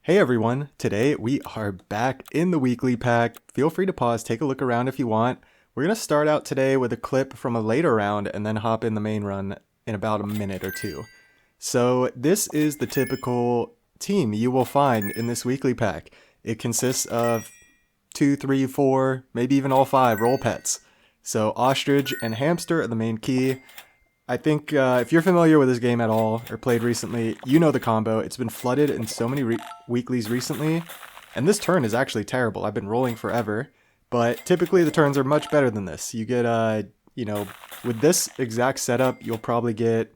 Hey everyone, today we are back in the weekly pack. Feel free to pause, take a look around if you want. We're going to start out today with a clip from a later round and then hop in the main run in about a minute or two. So this is the typical team you will find in this weekly pack. It consists of 2, 3, 4, maybe even all 5 roll pets. So ostrich and hamster are the main key. I think if you're familiar with this game at all or played recently, you know the combo. It's been flooded in so many weeklies recently, and this turn is actually terrible. I've been rolling forever, but typically the turns are much better than this. You get, with this exact setup, you'll probably get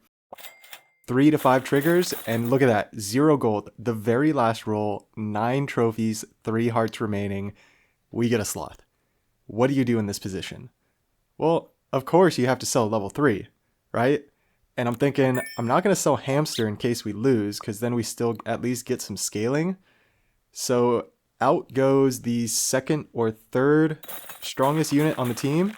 3 to 5 triggers, and look at that, 0 gold. The very last roll, 9 trophies, 3 hearts remaining. We get a sloth. What do you do in this position? Well, of course you have to sell level 3. Right? And I'm thinking, I'm not going to sell hamster in case we lose, because then we still at least get some scaling. So out goes the second or third strongest unit on the team.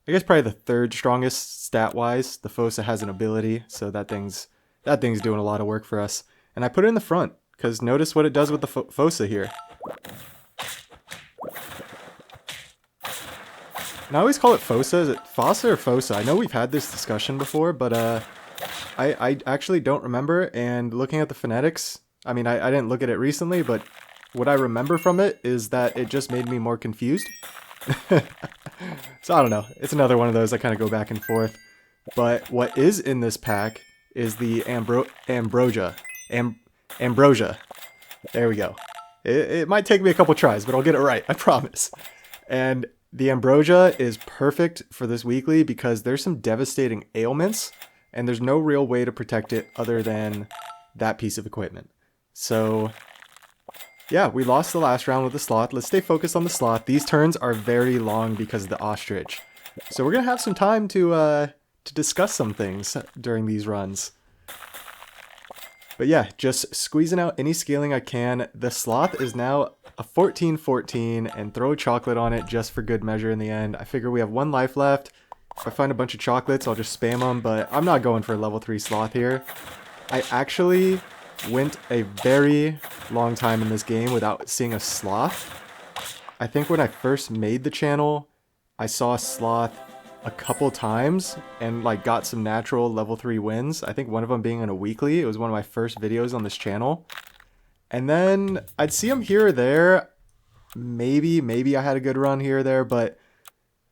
I guess probably the third strongest stat-wise. The Fossa has an ability, so that thing's doing a lot of work for us. And I put it in the front, because notice what it does with the Fossa here. And I always call it Fossa. Is it Fossa or Fossa? I know we've had this discussion before, but I actually don't remember. And looking at the phonetics, I mean, I didn't look at it recently, but what I remember from it is that it just made me more confused. So I don't know. It's another one of those I kind of go back and forth. But what is in this pack is the Ambrosia. Ambrosia. There we go. It might take me a couple tries, but I'll get it right. I promise. And the Ambrosia is perfect for this weekly because there's some devastating ailments and there's no real way to protect it other than that piece of equipment. So yeah, we lost the last round with the sloth. Let's stay focused on the sloth. These turns are very long because of the ostrich. So we're going to have some time to discuss some things during these runs. But yeah, just squeezing out any scaling I can. The sloth is now a 14-14 and throw chocolate on it just for good measure in the end. I figure we have 1 life left. If I find a bunch of chocolates, I'll just spam them, but I'm not going for a level 3 sloth here. I actually went a very long time in this game without seeing a sloth. I think when I first made the channel, I saw a sloth a couple times and like got some natural level 3 wins. I think one of them being in a weekly. It was one of my first videos on this channel. And then I'd see them here or there. Maybe I had a good run here or there, but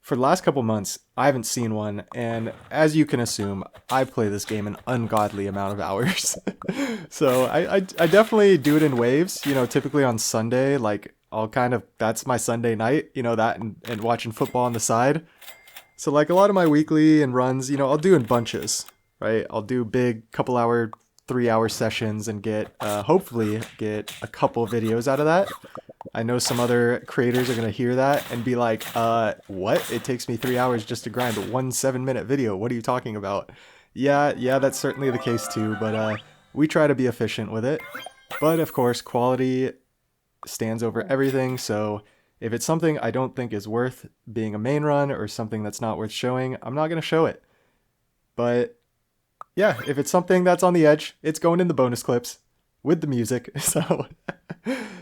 for the last couple months, I haven't seen one. And as you can assume, I play this game an ungodly amount of hours. So I definitely do it in waves, you know, typically on Sunday, like that's my Sunday night, you know, that and watching football on the side. So like a lot of my weekly and runs, you know, I'll do in bunches, right? I'll do big couple hour, 3-hour sessions and hopefully get a couple videos out of that. I know some other creators are going to hear that and be like, what? It takes me 3 hours just to grind one 7-minute video. What are you talking about? Yeah, that's certainly the case too, but we try to be efficient with it. But of course, quality stands over everything, so if it's something I don't think is worth being a main run or something that's not worth showing, I'm not going to show it. But yeah, if it's something that's on the edge, it's going in the bonus clips with the music. So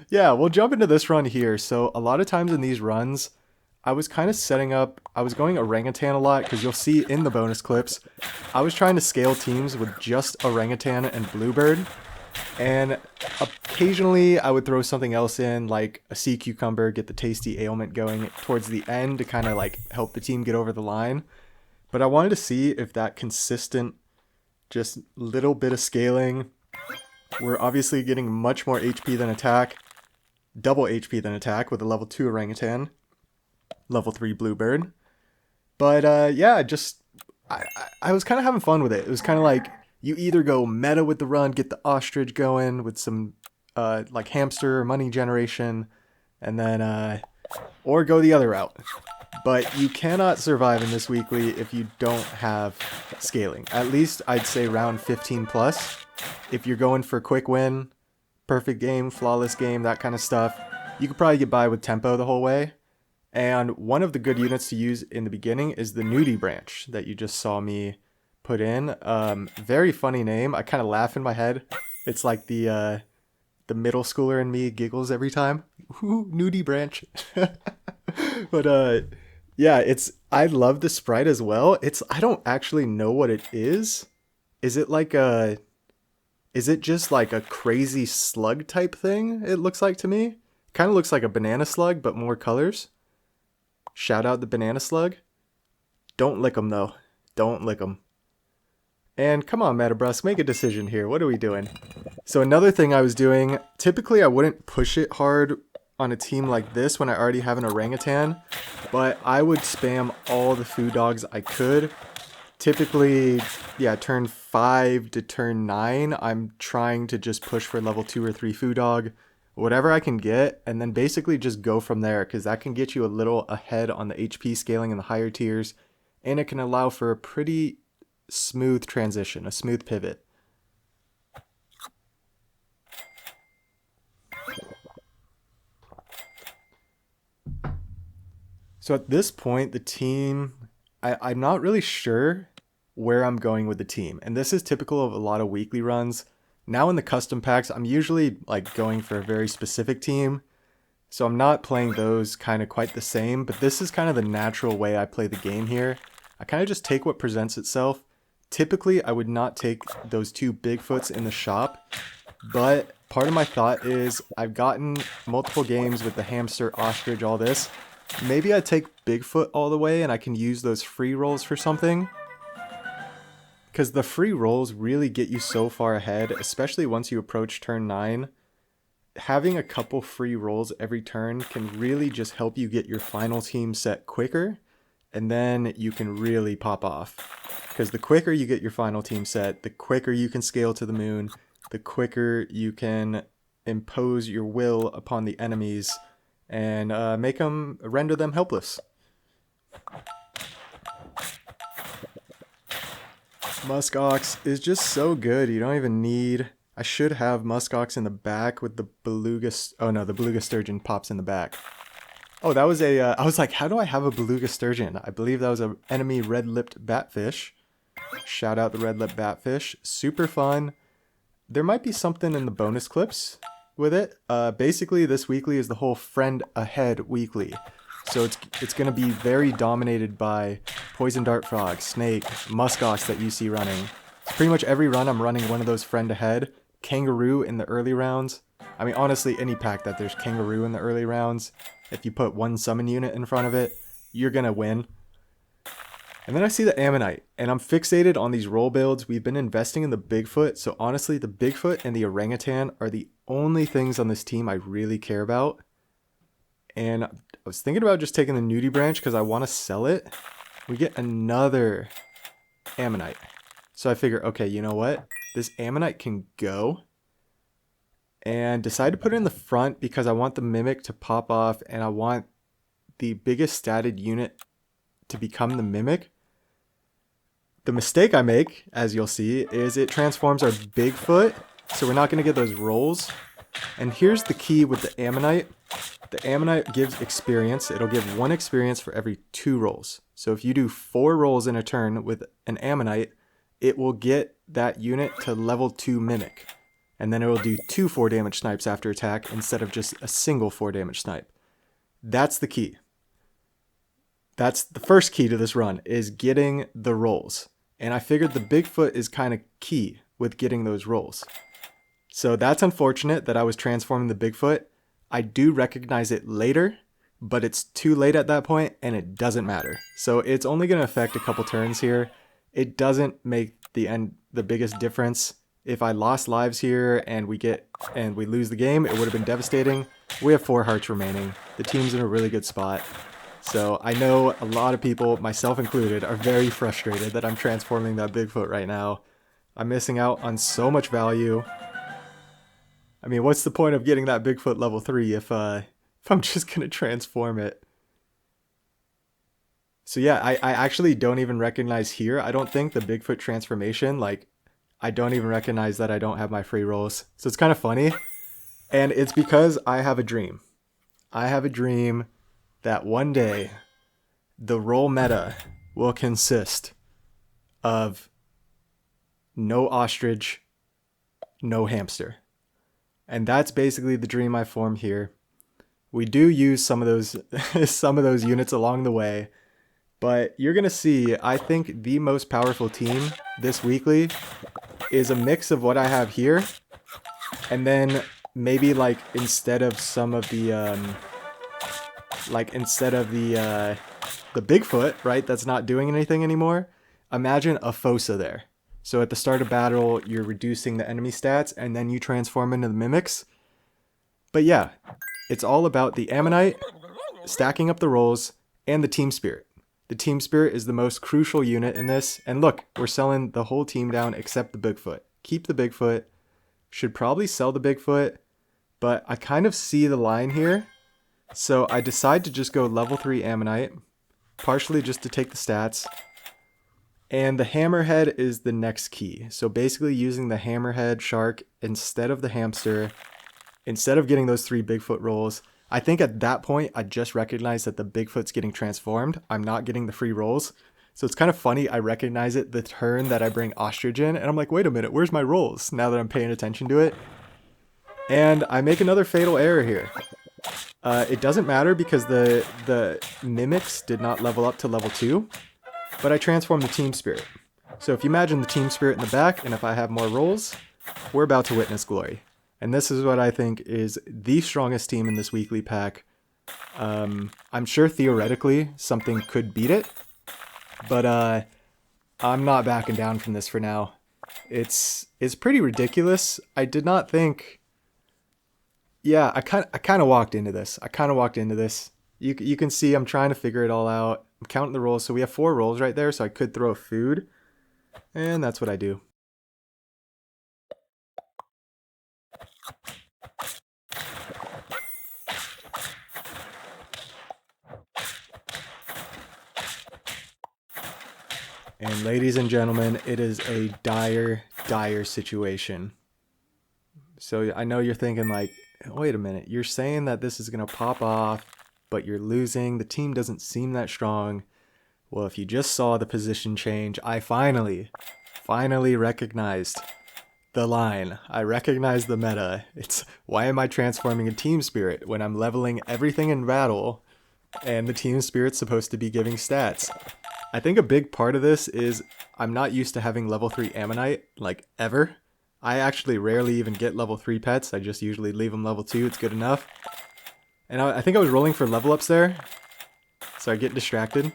yeah, we'll jump into this run here. So a lot of times in these runs, I was kind of I was going orangutan a lot because you'll see in the bonus clips, I was trying to scale teams with just orangutan and bluebird. And occasionally I would throw something else in, like a sea cucumber, get the tasty ailment going towards the end to kind of like help the team get over the line. But I wanted to see if that consistent, just little bit of scaling, we're obviously getting much more HP than attack, double HP than attack with a level 2 orangutan, level 3 bluebird. But yeah, I was kind of having fun with it. It was kind of like, you either go meta with the run, get the ostrich going with some like hamster or money generation, and then or go the other route. But you cannot survive in this weekly if you don't have scaling. At least I'd say round 15 plus. If you're going for a quick win, perfect game, flawless game, that kind of stuff, you could probably get by with tempo the whole way. And one of the good units to use in the beginning is the nudie branch that you just saw me put in. Very funny name. I kind of laugh in my head. It's like the The middle schooler in me giggles every time. Ooh, nudie branch. But yeah, I love the sprite as well. I don't actually know what it is. Is it like a is it just like a crazy slug type thing? It looks like to me. Kind of looks like a banana slug but more colors. Shout out the banana slug. Don't lick them though. Don't lick them. And come on, Metabrusque, make a decision here. What are we doing? So another thing I was doing, typically I wouldn't push it hard on a team like this when I already have an orangutan, but I would spam all the food dogs I could. Typically, yeah, turn 5 to turn 9, I'm trying to just push for level 2 or 3 food dog, whatever I can get, and then basically just go from there, because that can get you a little ahead on the HP scaling in the higher tiers, and it can allow for a pretty smooth transition, a smooth pivot. So at this point, the team, I'm not really sure where I'm going with the team. And this is typical of a lot of weekly runs. Now in the custom packs, I'm usually like going for a very specific team. So I'm not playing those kind of quite the same, but this is kind of the natural way I play the game here. I kind of just take what presents itself. Typically, I would not take those 2 Bigfoots in the shop, but part of my thought is I've gotten multiple games with the hamster, ostrich, all this. Maybe I take Bigfoot all the way and I can use those free rolls for something. Because the free rolls really get you so far ahead, especially once you approach turn 9. Having a couple free rolls every turn can really just help you get your final team set quicker, and then you can really pop off. Because the quicker you get your final team set, the quicker you can scale to the moon, the quicker you can impose your will upon the enemies and render them helpless. Muskox is just so good. You don't even need... I should have Muskox in the back with the beluga... Oh no, the beluga sturgeon pops in the back. Oh, that was a... I was like, how do I have a beluga sturgeon? I believe that was an enemy red-lipped batfish. Shout out the red-lipped batfish. Super fun. There might be something in the bonus clips with it. Basically, this weekly is the whole friend ahead weekly. So it's going to be very dominated by poison dart frog, snake, muskox that you see running. So pretty much every run I'm running one of those friend ahead. Kangaroo in the early rounds. I mean, honestly, any pack that there's kangaroo in the early rounds, if you put one summon unit in front of it, you're going to win. And then I see the Ammonite, and I'm fixated on these roll builds. We've been investing in the Bigfoot, so honestly, the Bigfoot and the Orangutan are the only things on this team I really care about. And I was thinking about just taking the nudie branch because I want to sell it. We get another Ammonite. So I figure, okay, you know what? This Ammonite can go. And decide to put it in the front because I want the Mimic to pop off and I want the biggest statted unit to become the Mimic. The mistake I make, as you'll see, is it transforms our Bigfoot. So we're not going to get those rolls. And here's the key with the Ammonite. The Ammonite gives experience. It'll give 1 experience for every 2 rolls. So if you do 4 rolls in a turn with an Ammonite, it will get that unit to level 2 Mimic. And then it will do 2 4 damage snipes after attack instead of just a single 4 damage snipe. That's the key. That's the first key to this run, is getting the rolls. And I figured the Bigfoot is kind of key with getting those rolls. So that's unfortunate that I was transforming the Bigfoot. I do recognize it later, but it's too late at that point and it doesn't matter. So it's only going to affect a couple turns here. It doesn't make the biggest difference. If I lost lives here and we lose the game, it would have been devastating. We have 4 hearts remaining. The team's in a really good spot. So I know a lot of people, myself included, are very frustrated that I'm transforming that Bigfoot right now. I'm missing out on so much value. I mean, what's the point of getting that Bigfoot level 3 if I'm just going to transform it? So yeah, I actually don't even recognize here. I don't think the Bigfoot transformation, like, I don't even recognize that I don't have my free rolls. So it's kind of funny. And it's because I have a dream. I have a dream that one day the roll meta will consist of no ostrich, no hamster. And that's basically the dream I formed here. We do use some of those some of those units along the way, but you're gonna see, I think the most powerful team this weekly is a mix of what I have here, and then maybe like instead of some of the the Bigfoot, right, that's not doing anything anymore, imagine a fossa there. So at the start of battle, you're reducing the enemy stats, and then you transform into the mimics. But yeah, it's all about the Ammonite, stacking up the rolls, and the team spirit. The team spirit is the most crucial unit in this. And look, we're selling the whole team down except the Bigfoot. Keep the Bigfoot. Should probably sell the Bigfoot, but I kind of see the line here. So I decide to just go level 3 Ammonite, partially just to take the stats. And the hammerhead is the next key. So basically using the hammerhead shark instead of the hamster, instead of getting those 3 Bigfoot rolls. I think at that point, I just recognized that the Bigfoot's getting transformed. I'm not getting the free rolls. So it's kind of funny. I recognize it the turn that I bring Ostrich in. And I'm like, wait a minute, where's my rolls? Now that I'm paying attention to it. And I make another fatal error here. It doesn't matter because the mimics did not level up to level 2. But I transform the team spirit. So if you imagine the team spirit in the back, and if I have more rolls, we're about to witness glory. And this is what I think is the strongest team in this weekly pack. I'm sure theoretically something could beat it, but I'm not backing down from this for now. It's pretty ridiculous. I did not think. Yeah, I kind of walked into this. You can see I'm trying to figure it all out. I'm counting the rolls. So we have 4 rolls right there, so I could throw food. And that's what I do. And ladies and gentlemen, it is a dire, dire situation. So I know you're thinking like, wait a minute, you're saying that this is going to pop off, but you're losing. The team doesn't seem that strong. Well, if you just saw the position change, I finally recognized the line. I recognized the meta. It's why am I transforming a team spirit when I'm leveling everything in battle and the team spirit's supposed to be giving stats? I think a big part of this is I'm not used to having level 3 Ammonite, like ever. I actually rarely even get level 3 pets. I just usually leave them level 2. It's good enough. And I think I was rolling for level ups there, so I get distracted.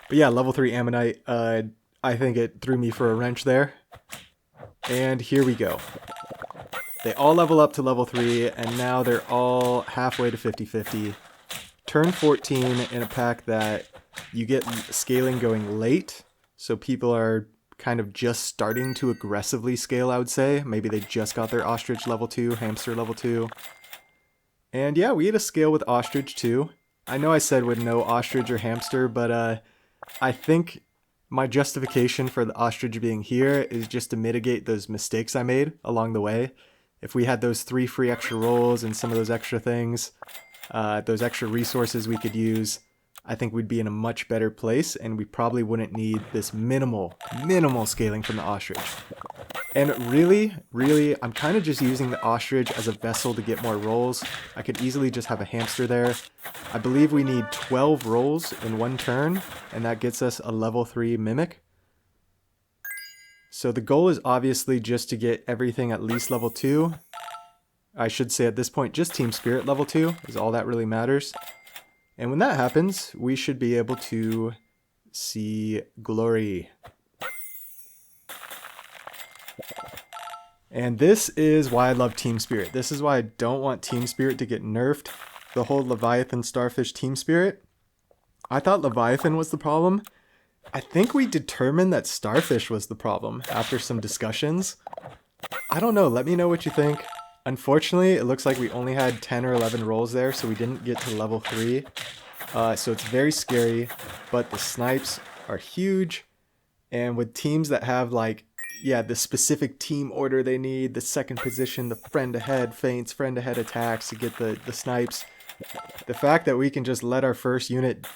But yeah, level 3 Ammonite, I think it threw me for a wrench there. And here we go. They all level up to level 3, and now they're all halfway to 50-50. Turn 14 in a pack that you get scaling going late, so people are kind of just starting to aggressively scale, I would say. Maybe they just got their Ostrich level 2, Hamster level 2. And yeah, we had a scale with Ostrich too. I know I said with no Ostrich or Hamster, but I think my justification for the Ostrich being here is just to mitigate those mistakes I made along the way. If we had those 3 free extra rolls and some of those extra things, those extra resources we could use, I think we'd be in a much better place, and we probably wouldn't need this minimal scaling from the Ostrich. And really, I'm kind of just using the Ostrich as a vessel to get more rolls. I could easily just have a Hamster there. I believe we need 12 rolls in 1 turn, and that gets us a level 3 Mimic. So the goal is obviously just to get everything at least level 2. I should say at this point, just Team Spirit level 2 is all that really matters. And when that happens, we should be able to see glory. And this is why I love Team Spirit. This is why I don't want Team Spirit to get nerfed. The whole Leviathan Starfish Team Spirit. I thought Leviathan was the problem. I think we determined that Starfish was the problem after some discussions. I don't know. Let me know what you think. Unfortunately, it looks like we only had 10 or 11 rolls there, so we didn't get to level 3. So it's very scary, but the snipes are huge. And with teams that have, like, yeah, the specific team order they need, the second position, the friend ahead feints, friend ahead attacks to get the snipes. The fact that we can just let our first unit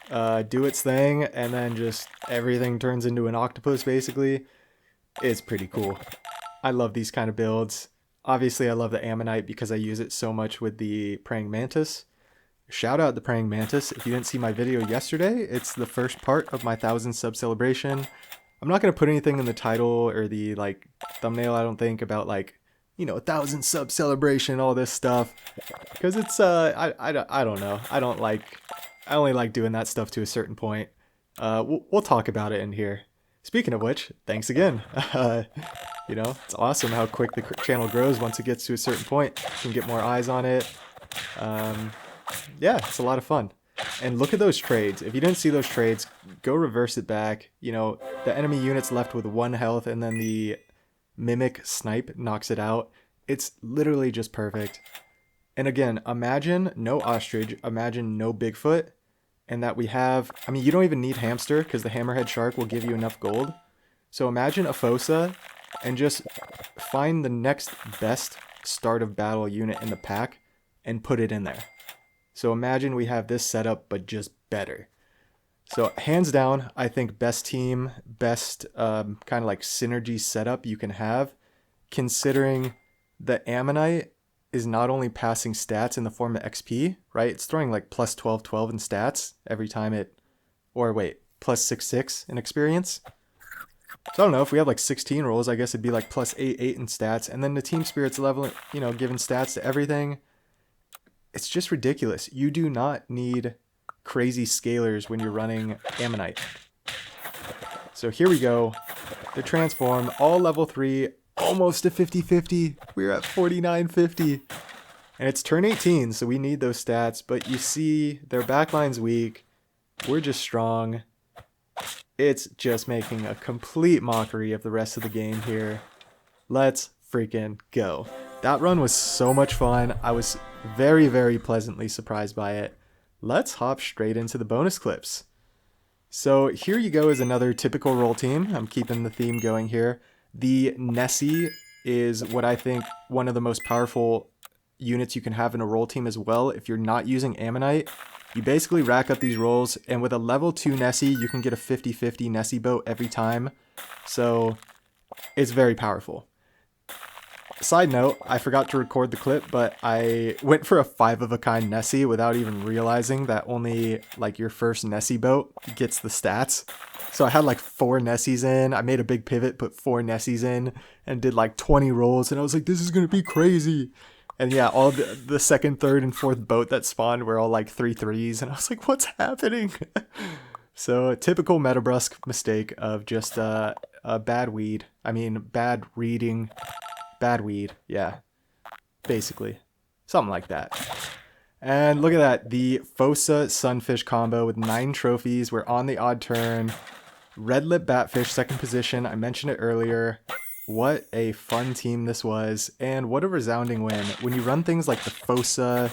do its thing, and then just everything turns into an octopus, basically, is pretty cool. I love these kind of builds. Obviously, I love the Ammonite because I use it so much with the Praying Mantis. Shout out the Praying Mantis. If you didn't see my video yesterday, it's the first part of my 1,000 sub celebration. I'm not going to put anything in the title or the like thumbnail, I don't think, about like, you know, 1,000 sub celebration, all this stuff. Because it's, I don't know. I only like doing that stuff to a certain point. We'll talk about it in here. Speaking of which, thanks again. You know, it's awesome how quick the channel grows once it gets to a certain point. You can get more eyes on it. Yeah, it's a lot of fun. And look at those trades. If you didn't see those trades, go reverse it back. You know, the enemy unit's left with 1 health and then the Mimic Snipe knocks it out. It's literally just perfect. And again, imagine no Ostrich, imagine no Bigfoot, and that we have, I mean, you don't even need Hamster because the Hammerhead Shark will give you enough gold. So imagine a Fossa and just find the next best start of battle unit in the pack and put it in there. So imagine we have this setup, but just better. So hands down, I think best team, best kind of like synergy setup you can have, considering the Ammonite is not only passing stats in the form of XP, right? It's throwing like plus 12 in stats every time it, or wait, plus 6 in experience. So I don't know, if we have like 16 rolls, I guess it'd be like plus 8 in stats. And then the team spirit's leveling, you know, giving stats to everything. It's just ridiculous. You do not need crazy scalers when you're running Ammonite. So here we go. The transform, all level 3, almost to 50-50. We're at 49-50. And it's turn 18, so we need those stats. But you see, their backline's weak. We're just strong. It's just making a complete mockery of the rest of the game here. Let's freaking go. That run was so much fun. I was very, very pleasantly surprised by it. Let's hop straight into the bonus clips. So here you go is another typical roll team. I'm keeping the theme going here. The Nessie is what I think one of the most powerful units you can have in a roll team as well. If you're not using Ammonite, you basically rack up these rolls, and with a level 2 Nessie, you can get a 50-50 Nessie boat every time. So it's very powerful. Side note, I forgot to record the clip, but I went for a 5-of-a-kind Nessie without even realizing that only like your first Nessie boat gets the stats. So I had like 4 Nessies in. I made a big pivot, put 4 Nessies in, and did like 20 rolls, and I was like, this is gonna be crazy. And yeah, all the second, third, and fourth boat that spawned were all like 3-3s, and I was like, what's happening? So a typical Metabrusque mistake of just a bad weed. I mean, bad reading. Bad weed, yeah, basically. Something like that. And look at that, the Fossa Sunfish combo with 9 trophies. We're on the odd turn. Red Lip Batfish, second position. I mentioned it earlier. What a fun team this was, and what a resounding win. When you run things like the Fossa,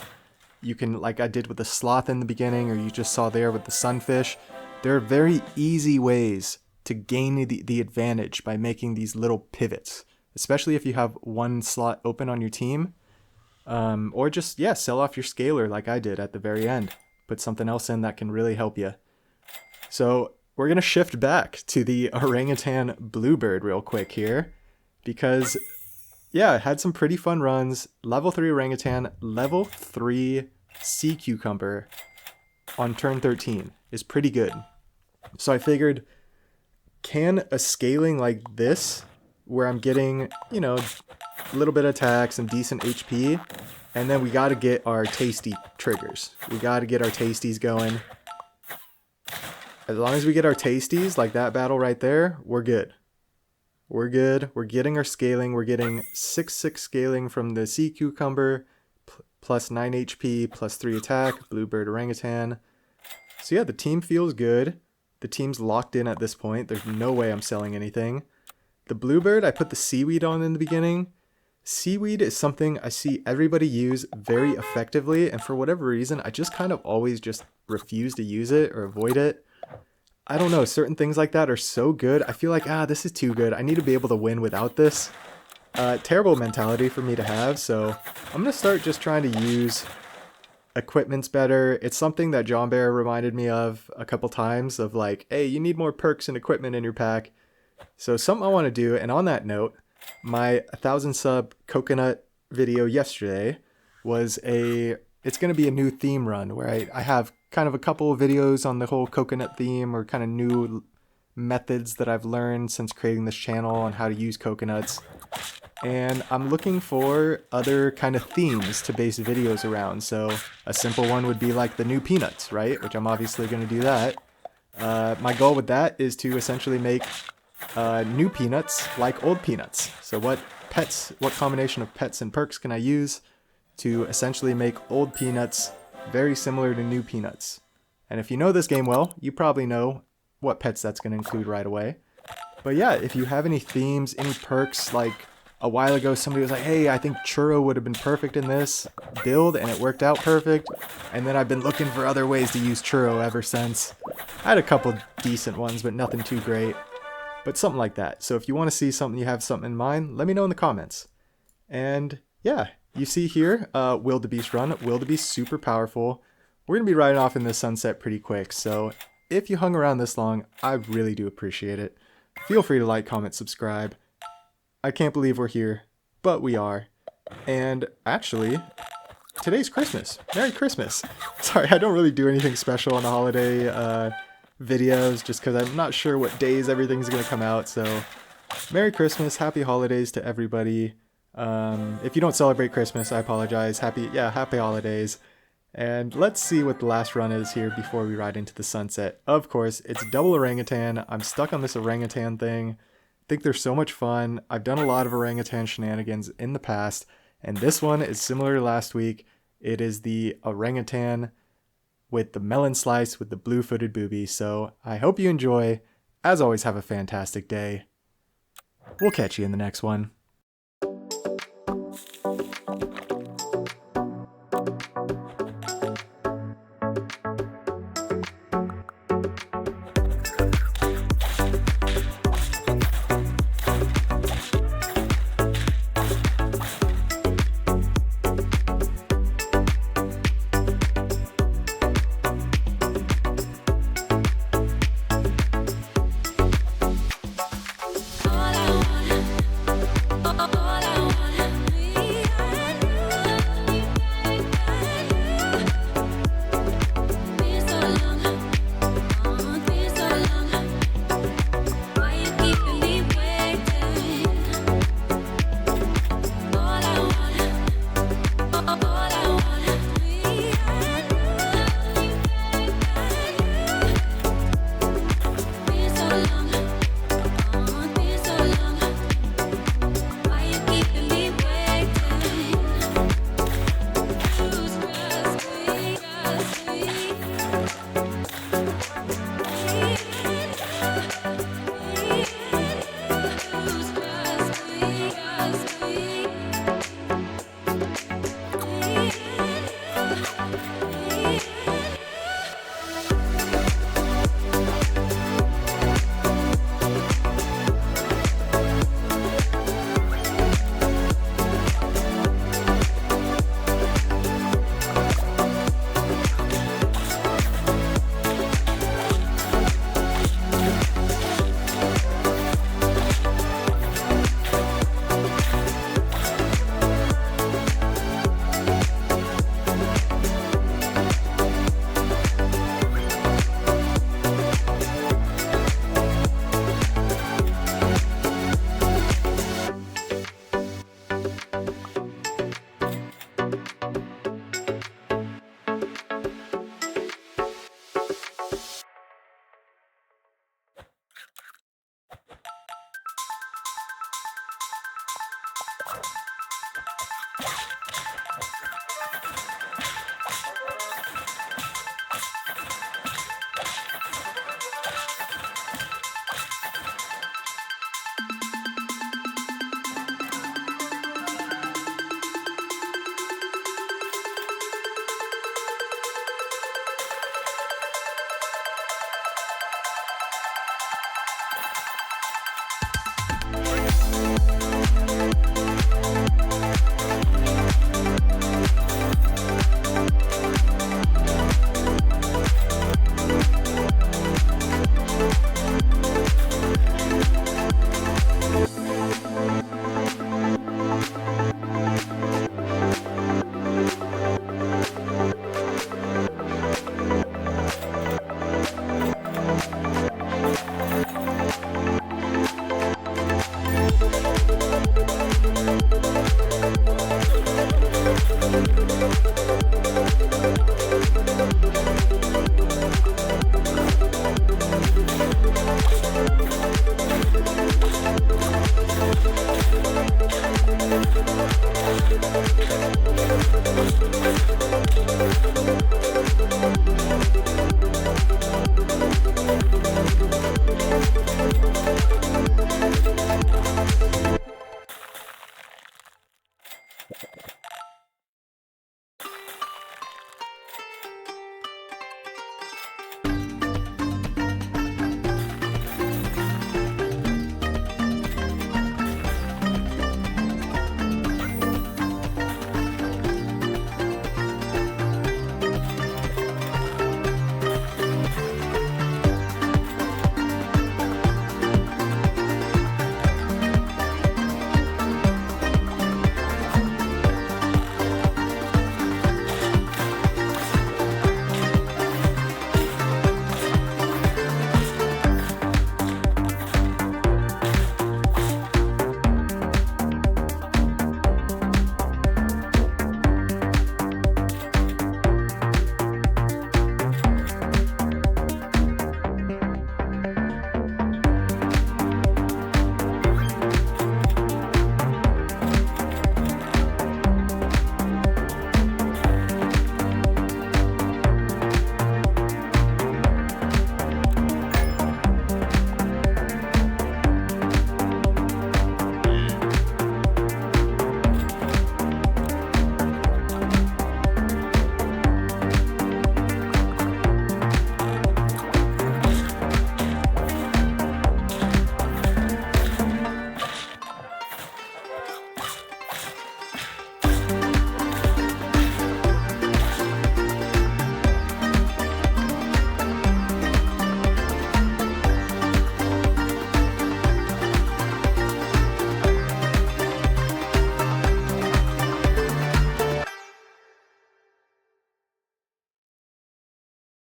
you can, like I did with the Sloth in the beginning, or you just saw there with the Sunfish, there are very easy ways to gain the advantage by making these little pivots. Especially if you have one slot open on your team. Or just, yeah, sell off your scaler like I did at the very end. Put something else in that can really help you. So we're going to shift back to the Orangutan Bluebird real quick here. Because, yeah, it had some pretty fun runs. Level 3 Orangutan, level 3 Sea Cucumber on turn 13 is pretty good. So I figured, can a scaling like this, where I'm getting, you know, a little bit of attacks and decent HP, and then we got to get our tasty triggers. We got to get our tasties going. As long as we get our tasties, like that battle right there, we're good. We're good. We're getting our scaling. We're getting 6/6 scaling from the Sea Cucumber, plus 9 HP, plus 3 attack, Bluebird Orangutan. So yeah, the team feels good. The team's locked in at this point. There's no way I'm selling anything. The Bluebird, I put the Seaweed on in the beginning. Seaweed is something I see everybody use very effectively, and for whatever reason, I just kind of always just refuse to use it or avoid it. I don't know, certain things like that are so good. I feel like, this is too good. I need to be able to win without this. Terrible mentality for me to have, so I'm going to start just trying to use equipments better. It's something that John Bear reminded me of a couple times, of like, hey, you need more perks and equipment in your pack. So something I want to do, and on that note, my 1,000 sub coconut video yesterday was it's going to be a new theme run where I have kind of a couple of videos on the whole coconut theme or kind of new methods that I've learned since creating this channel on how to use coconuts. And I'm looking for other kind of themes to base videos around. So a simple one would be like the new peanuts, right? Which I'm obviously going to do that. My goal with that is to essentially make new peanuts like old peanuts. So what combination of pets and perks can I use to essentially make old peanuts very similar to new peanuts? And if you know this game well, you probably know what pets that's going to include right away. But yeah, if you have any themes, any perks, like a while ago somebody was like, hey, I think churro would have been perfect in this build, and it worked out perfect. And then I've been looking for other ways to use churro ever since. I had a couple decent ones, but nothing too great. But something like that. So if you want to see something, you have something in mind, let me know in the comments. And yeah, you see here, Wildebeest run. Wildebeest super powerful. We're going to be riding off in the sunset pretty quick. So if you hung around this long, I really do appreciate it. Feel free to like, comment, subscribe. I can't believe we're here, but we are. And actually, today's Christmas. Merry Christmas. Sorry, I don't really do anything special on the holiday videos just because I'm not sure what days everything's going to come out. So Merry Christmas, Happy Holidays to everybody. If you don't celebrate Christmas, I apologize. Happy Holidays. And let's see what the last run is here before we ride into the sunset. Of course, it's double orangutan. I'm stuck on this orangutan thing. I think they're so much fun. I've done a lot of orangutan shenanigans in the past, and this one is similar to last week. It is the orangutan with the melon slice with the blue-footed booby. So I hope you enjoy. As always, have a fantastic day. We'll catch you in the next one. All I want